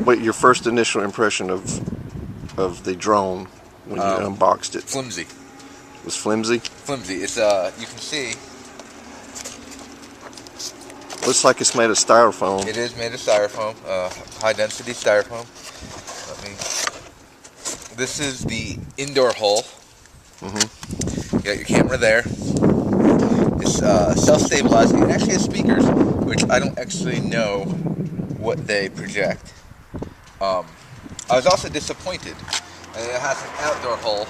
What your first initial impression of the drone when you unboxed it? Flimsy. It was flimsy. Flimsy. It's you can see Looks like it's made of styrofoam. it is made of styrofoam, high density styrofoam. Let me. This is the indoor hull. You got your camera there. It's self-stabilizing. It actually has speakers, which I don't actually know what they project. I was also disappointed. And it has an outdoor hull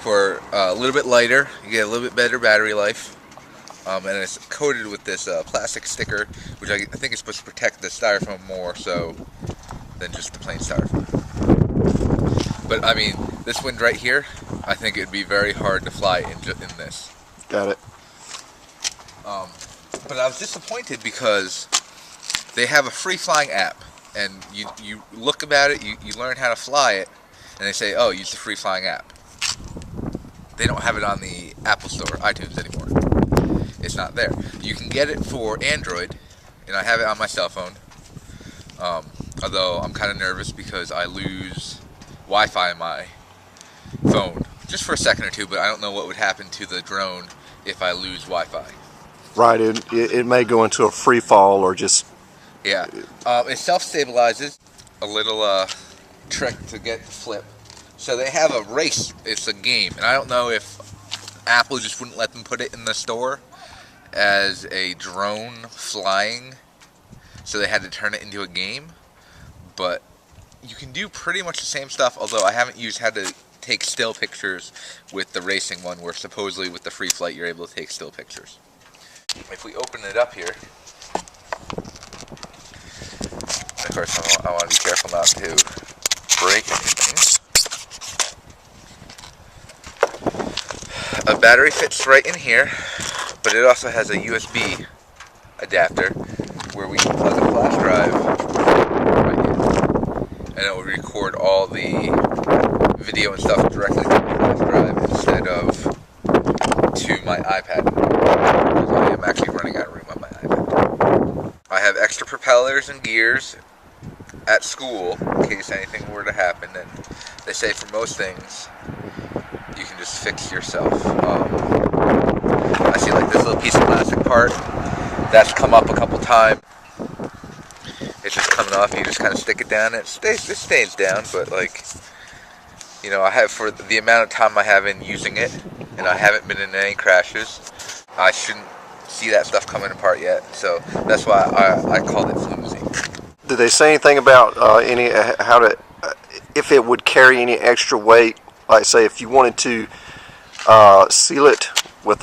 for a little bit lighter. You get a little bit better battery life. And it's coated with this plastic sticker, which I think is supposed to protect the styrofoam more so than just the plain styrofoam. But I mean, this wind right here, I think it'd be very hard to fly in this. Got it. But I was disappointed because they have a free flying app, and you look about it, you learn how to fly it, and they say, oh, use the free flying app. They don't have it on the Apple Store, iTunes anymore. It's not there. You can get it for Android, and I have it on my cell phone. Although I'm kind of nervous because I lose Wi-Fi in my phone just for a second or two, but I don't know what would happen to the drone if I lose Wi-Fi. Right. It may go into a free fall or just. Yeah. It self-stabilizes. A little trick to get to flip. So they have a race. It's a game, and I don't know if Apple just wouldn't let them put it in the store as a drone flying, so they had to turn it into a game. But you can do pretty much the same stuff, although I haven't used how to take still pictures with the racing one, where supposedly with the free flight you're able to take still pictures. If we open it up here, of course I want to be careful not to break anything. A battery fits right in here, but it also has a USB adapter where we can plug a flash drive right in, and it will record all the video and stuff directly to the flash drive instead of to my iPad. Because I am actually running out of room on my iPad. I have extra propellers and gears at school in case anything were to happen, and they say for most things you can just fix yourself. I see like this little piece of plastic part that's come up a couple times. It's just coming off. You just kind of stick it down. It stays down, but like, you know, I have, for the amount of time I have in using it, and I haven't been in any crashes, I shouldn't see that stuff coming apart yet. So that's why I called it flimsy. Did they say anything about how to if it would carry any extra weight? Like, say, if you wanted to seal it with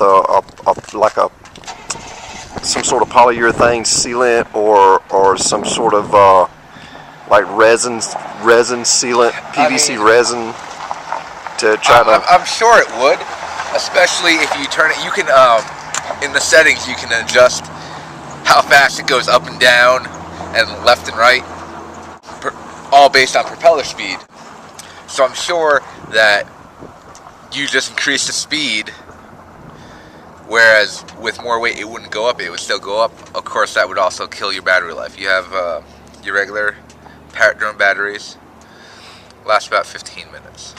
some sort of polyurethane sealant or some sort of like resin sealant, PVC resin to try to. I'm sure it would, especially if you turn it. You can in the settings you can adjust how fast it goes up and down and left and right, all based on propeller speed. So I'm sure that you just increase the speed, whereas with more weight it wouldn't go up, it would still go up. Of course, that would also kill your battery life. You have your regular Parrot drone batteries, last about 15 minutes,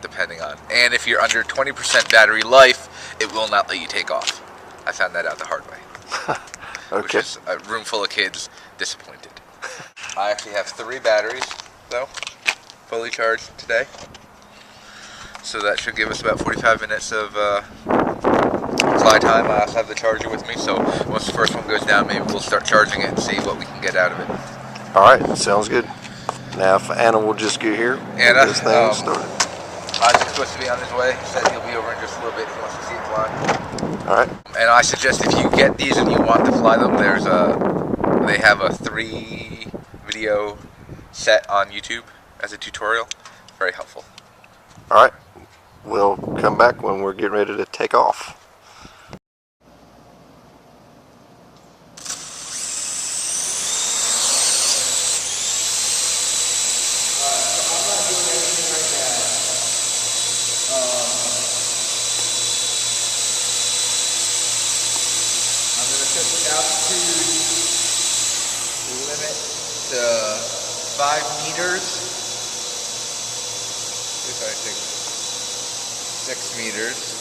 depending on. And if you're under 20% battery life, it will not let you take off. I found that out the hard way. Okay. Which is a room full of kids disappointed. I actually have 3 batteries, though, fully charged today. So that should give us about 45 minutes of fly time. I also have the charger with me, so once the first one goes down, maybe we'll start charging it and see what we can get out of it. Alright, sounds good. Now if Anna will just get here, Anna, this thing started. Isaac's supposed to be on his way. He said he'll be over in just a little bit. He wants to see it fly. Alright. And I suggest if you get these and you want to fly them, they have a 3 video set on YouTube as a tutorial. Very helpful. Alright. We'll come back when we're getting ready to take off. I'm going to set the altitude limit to 5 meters. If I take 6 meters.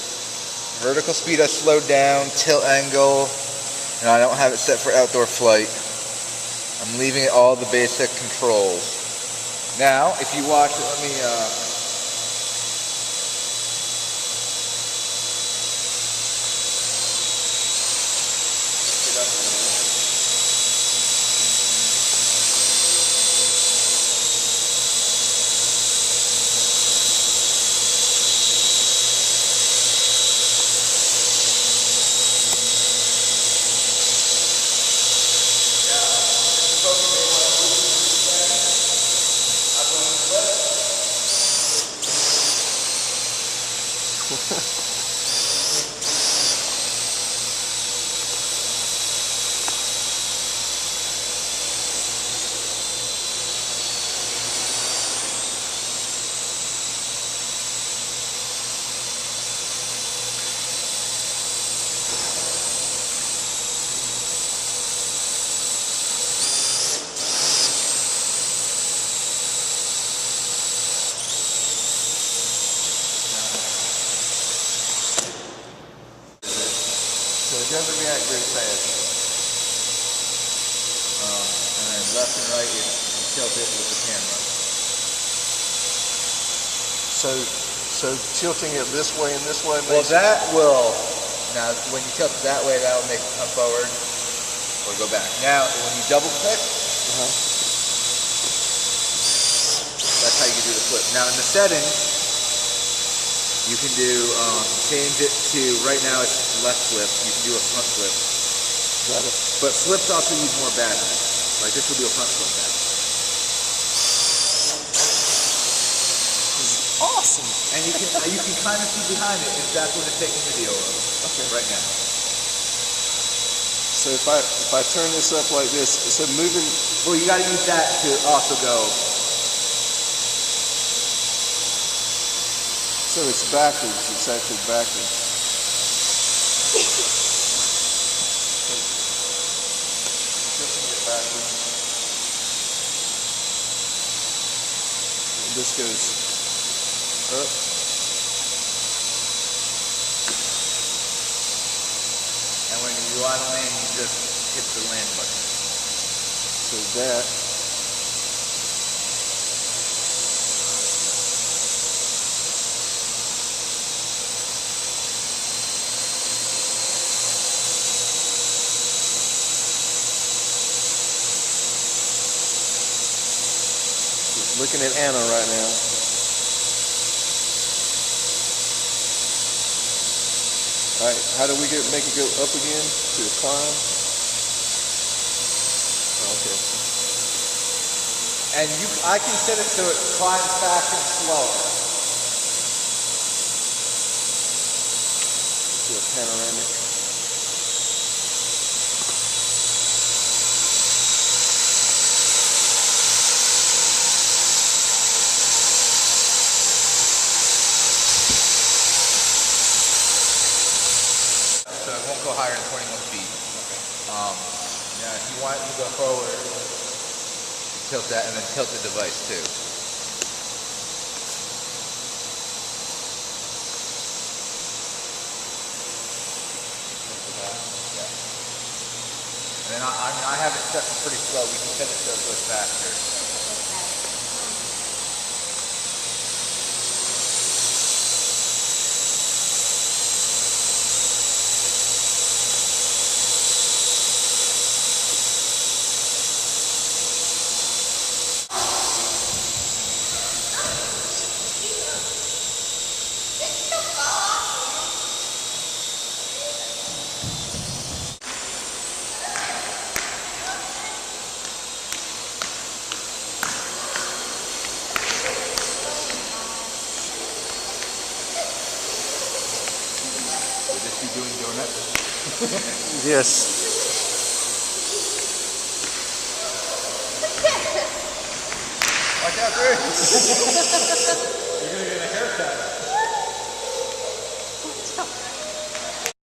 Vertical speed I slowed down, tilt angle, and I don't have it set for outdoor flight. I'm leaving it all the basic controls. Now, if you watch it, let me so it doesn't react very fast. And then left and right, you tilt it with the camera. So tilting it this way and this way. Well, that will, now when you tilt it that way, that will make it come forward or go back. Now, when you double click, that's how you can do the flip. Now in the settings, you can do, change it to, right now it's left flip, you can do a front flip. Got it. But flips also use more battery. Like this will do a front flip now. Awesome. And you can kind of see behind it if that's what it's taking video of. Okay. Right now. So if I turn this up like this, so moving. Well, you got to use that to also go. So it's backwards. It's actually backwards. Tilting it backwards. And this goes up. And when you want to land, you just hit the land button. So that. Looking at Anna right now. All right, how do we make it go up again to a climb? Okay. And I can set it so it climbs fast and slower. Do a panoramic. So it won't go higher than 21 feet. Now if you want it to go forward, tilt that and then tilt the device too. And then I have it set pretty slow. We can set it so it goes faster. Would this be doing donuts? Yes. Watch out, Bruce! You're gonna get a haircut.